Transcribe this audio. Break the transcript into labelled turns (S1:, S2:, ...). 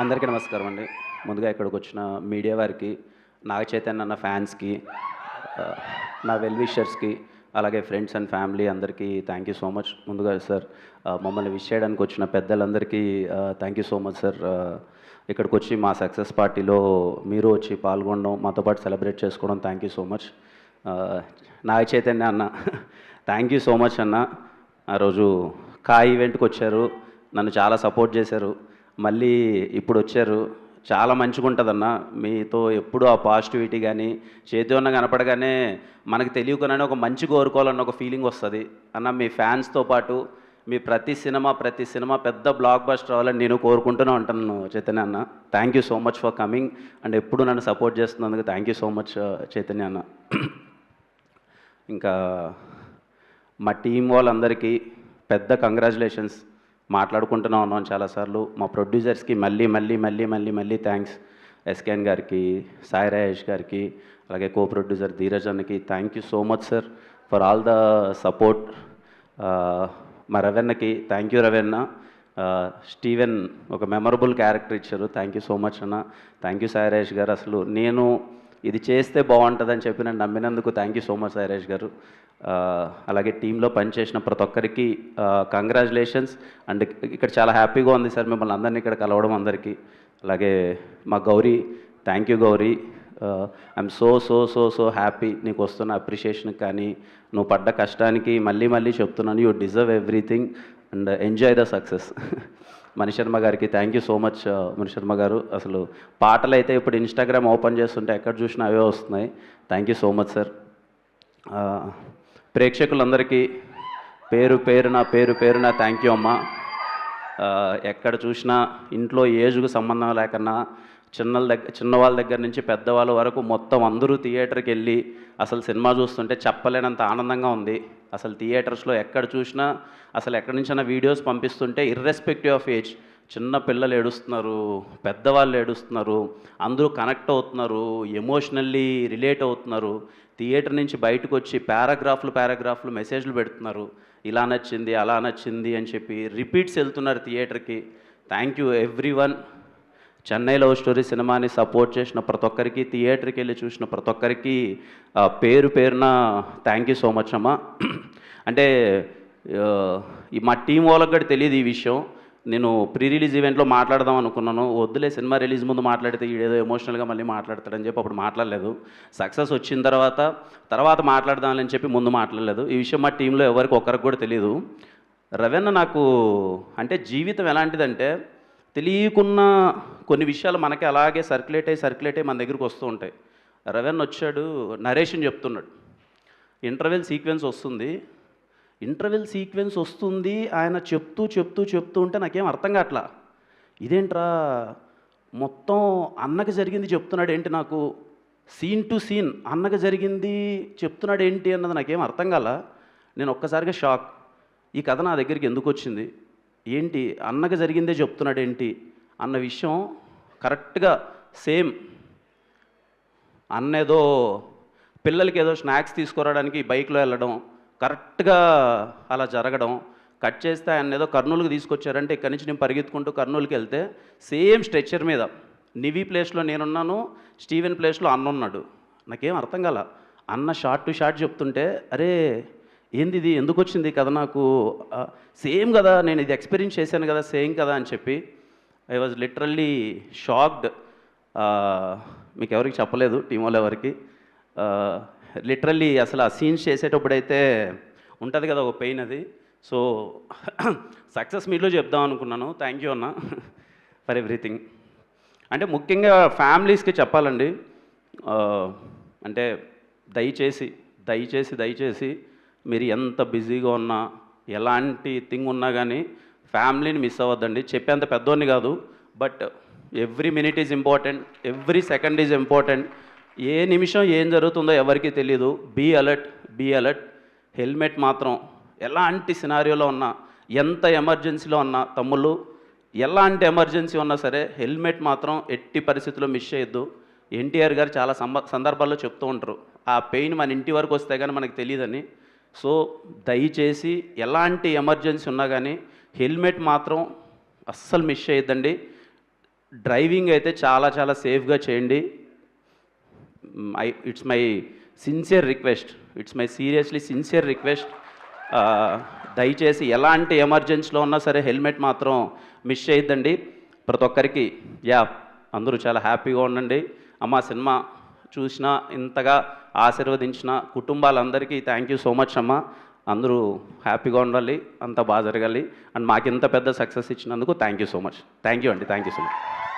S1: అందరికీ నమస్కారం అండి. ముందుగా ఇక్కడికి వచ్చిన మీడియా వారికి, నాగ చైతన్య అన్న ఫ్యాన్స్కి, నా వెల్ విషర్స్కి, అలాగే ఫ్రెండ్స్ అండ్ ఫ్యామిలీ అందరికీ థ్యాంక్ యూ సో మచ్. ముందుగా సార్ మమ్మల్ని విష్ చేయడానికి వచ్చిన పెద్దలందరికీ thank you so much sir. ఇక్కడికి వచ్చి మా సక్సెస్ పార్టీలో మీరు వచ్చి పాల్గొనడం, మాతో పాటు సెలబ్రేట్ చేసుకోవడం thank you so much. Naga Chaitanya అన్న థ్యాంక్ యూ సో మచ్ అన్న. ఆ రోజు ఈవెంట్కి వచ్చారు, నన్ను చాలా సపోర్ట్ చేశారు, మళ్ళీ ఇప్పుడు వచ్చారు. చాలా మంచిగా ఉంటుందన్న, మీతో ఎప్పుడూ ఆ పాజిటివిటీ కానీ చేతివన్న కనపడగానే మనకు తెలియకునే ఒక మంచి కోరుకోవాలన్న ఒక ఫీలింగ్ వస్తుంది అన్న. మీ ఫ్యాన్స్తో పాటు మీ ప్రతి సినిమా పెద్ద బ్లాక్ బస్టర్ అవ్వాలని నేను కోరుకుంటూనే ఉంటాను చైతన్య అన్న. Thank you so much for coming and ఎప్పుడు నన్ను సపోర్ట్ చేస్తున్నందుకు thank you so much Chaitanya అన్న. ఇంకా మా టీం వాళ్ళందరికీ పెద్ద కంగ్రాచులేషన్స్. మాట్లాడుకుంటూనే ఉన్నాం చాలాసార్లు. మా ప్రొడ్యూసర్స్కి మళ్ళీ థ్యాంక్స్. ఎస్కేఎన్ గారికి, సాయి రాజేష్ గారికి, అలాగే కో ప్రొడ్యూసర్ ధీరజ్ అన్నకి thank you so much sir for all the support. మా రవెన్నకి థ్యాంక్ యూ రవెన్న. స్టీవెన్ ఒక మెమరబుల్ క్యారెక్టర్ ఇచ్చారు, థ్యాంక్ యూ సో మచ్ అన్న. థ్యాంక్ యూ సాయి రాజేష్ గారు. అసలు నేను ఇది చేస్తే బాగుంటుందని చెప్పి నన్ను నమ్మినందుకు thank you so much Sai Rajesh గారు. అలాగే టీంలో పనిచేసిన ప్రతి ఒక్కరికి కంగ్రాచులేషన్స్. అండ్ ఇక్కడ చాలా హ్యాపీగా ఉంది సార్ మిమ్మల్ని అందరినీ ఇక్కడ కలవడం అందరికీ. అలాగే మా Gauri, thank you Gauri. I'm so so so so happy నీకు వస్తున్న అప్రిషియేషన్కి కానీ నువ్వు పడ్డ కష్టానికి మళ్ళీ చెప్తున్నాను, you deserve everything and enjoy the success. Mani Sharma గారికి thank you so much Mani Sharma గారు. అసలు పాటలు అయితే ఇప్పుడు ఇన్స్టాగ్రామ్ ఓపెన్ చేస్తుంటే ఎక్కడ చూసినా అవే వస్తున్నాయి. Thank you so much sir. ప్రేక్షకులందరికీ పేరు పేరున థ్యాంక్ యూ అమ్మ. ఎక్కడ చూసినా ఇంట్లో ఏజ్కు సంబంధం లేకన్నా చిన్నవాళ్ళ దగ్గర నుంచి పెద్దవాళ్ళ వరకు మొత్తం అందరూ థియేటర్కి వెళ్ళి అసలు సినిమా చూస్తుంటే చెప్పలేనంత ఆనందంగా ఉంది. అసలు థియేటర్స్లో ఎక్కడ చూసినా అసలు ఎక్కడి నుంచైనా వీడియోస్ పంపిస్తుంటే ఇర్రెస్పెక్టివ్ ఆఫ్ ఏజ్ చిన్న పిల్లలు ఏడుస్తున్నారు, పెద్దవాళ్ళు ఏడుస్తున్నారు, అందరూ కనెక్ట్ అవుతున్నారు, ఎమోషనల్లీ రిలేట్ అవుతున్నారు. థియేటర్ నుంచి బయటకు వచ్చి పారాగ్రాఫ్లు మెసేజ్లు పెడుతున్నారు, ఇలా నచ్చింది అలా నచ్చింది అని చెప్పి రిపీట్స్ వెళ్తున్నారు థియేటర్కి. Thank you everyone. Chennai love story సినిమాని సపోర్ట్ చేసిన ప్రతి ఒక్కరికి, థియేటర్కి వెళ్ళి చూసిన ప్రతి ఒక్కరికి పేరున థ్యాంక్ యూ సో మచ్ అమ్మ. అంటే మా టీం వాళ్ళకి కూడా తెలియదు ఈ విషయం. నేను ప్రీ రిలీజ్ ఈవెంట్లో మాట్లాడదాం అనుకున్నాను, వద్దులే సినిమా రిలీజ్ ముందు మాట్లాడితే ఏదో ఎమోషనల్గా మళ్ళీ మాట్లాడతాడని చెప్పి అప్పుడు మాట్లాడలేదు. సక్సెస్ వచ్చిన తర్వాత మాట్లాడదామని చెప్పి ముందు మాట్లాడలేదు. ఈ విషయం మా టీంలో ఎవరికి ఒక్కరికి కూడా తెలియదు. రవెన్న నాకు అంటే జీవితం ఎలాంటిదంటే తెలియకున్న కొన్ని విషయాలు మనకి అలాగే సర్క్యులేట్ అయ్యి మన దగ్గరికి వస్తూ ఉంటాయి. రవెన్న వచ్చాడు, నరేషన్ చెప్తున్నాడు, ఇంటర్వెల్ సీక్వెన్స్ వస్తుంది ఆయన చెప్తూ ఉంటే నాకేం అర్థం కావట్లా. ఇదేంట్రా మొత్తం అన్నకి జరిగింది చెప్తున్నాడు ఏంటి, నాకు సీన్ టు సీన్ అన్నకి జరిగింది చెప్తున్నాడు ఏంటి అన్నది నాకేం అర్థం కాల. నేను ఒక్కసారిగా షాక్. ఈ కథ నా దగ్గరికి ఎందుకు వచ్చింది, ఏంటి అన్నకి జరిగిందే చెప్తున్నాడు ఏంటి అన్న విషయం కరెక్ట్గా సేమ్. అన్న ఏదో పిల్లలకి ఏదో స్నాక్స్ తీసుకురావడానికి బైక్లో వెళ్ళడం, కరెక్ట్గా అలా జరగడం, కట్ చేస్తే ఆయన ఏదో కర్నూలుకి తీసుకొచ్చారంటే ఇక్కడి నుంచి నేను పరిగెత్తుకుంటూ కర్నూలుకి వెళ్తే సేమ్ స్ట్రెచ్చర్ మీద నివీ ప్లేస్లో నేనున్నాను, స్టీవెన్ ప్లేస్లో అన్న ఉన్నాడు. నాకేం అర్థం కాల. అన్న షార్ట్ టు షార్ట్ చెప్తుంటే అరే ఏంది ఇది, ఎందుకు వచ్చింది కదా నాకు సేమ్ కదా, నేను ఇది ఎక్స్పీరియన్స్ చేశాను కదా సేమ్ కదా అని చెప్పి ఐ వాజ్ లిటరల్లీ షాక్డ్. మీకు ఎవరికి చెప్పలేదు, టీం వాళ్ళు ఎవరికి. లిటరల్లీ అసలు ఆ సీన్స్ చేసేటప్పుడైతే ఉంటుంది కదా ఒక పెయిన్, అది. సో సక్సెస్ మీట్లో చెప్దాం అనుకున్నాను. థ్యాంక్ యూ అన్న ఫర్ ఎవ్రీథింగ్. అంటే ముఖ్యంగా ఫ్యామిలీస్కి చెప్పాలండి, అంటే దయచేసి మీరు ఎంత బిజీగా ఉన్నా ఎలాంటి థింగ్ ఉన్నా కానీ ఫ్యామిలీని మిస్ అవ్వద్దండి. చెప్పేంత పెద్దోని కాదు, but every minute is important, every second is important. ఏ నిమిషం ఏం జరుగుతుందో ఎవరికీ తెలియదు. Be alert. హెల్మెట్ మాత్రం ఎలాంటి సినారియోలో ఉన్నా, ఎంత ఎమర్జెన్సీలో ఉన్నా, తమ్ముళ్ళు ఎలాంటి ఎమర్జెన్సీ ఉన్నా సరే హెల్మెట్ మాత్రం ఎట్టి పరిస్థితుల్లో మిస్ చేయొద్దు. ఎన్టీఆర్ గారు చాలా సందర్భాల్లో చెప్తూ ఉంటారు, ఆ పెయిన్ మన ఇంటి వరకు వస్తే కానీ మనకు తెలియదని. సో దయచేసి ఎలాంటి ఎమర్జెన్సీ ఉన్నా కానీ హెల్మెట్ మాత్రం అస్సలు మిస్ చేయొద్దండి. డ్రైవింగ్ అయితే చాలా చాలా సేఫ్గా చేయండి. It's my sincere request, it's my seriously sincere request. దయచేసి ఎలాంటి ఎమర్జెన్సీలో ఉన్నా సరే హెల్మెట్ మాత్రం మిస్ చేయొద్దండి. ప్రతి ఒక్కరికి అందరూ చాలా హ్యాపీగా ఉండండి. అమ్మ సినిమా చూసిన ఇంతగా ఆశీర్వదించిన కుటుంబాలందరికీ థ్యాంక్ యూ సో మచ్ అమ్మ. అందరూ హ్యాపీగా ఉండాలి, అంతా బాగా జరగాలి. అండ్ మాకు ఇంత పెద్ద సక్సెస్ ఇచ్చినందుకు thank you so much. Thank you అండి, థ్యాంక్ యూ సో మచ్.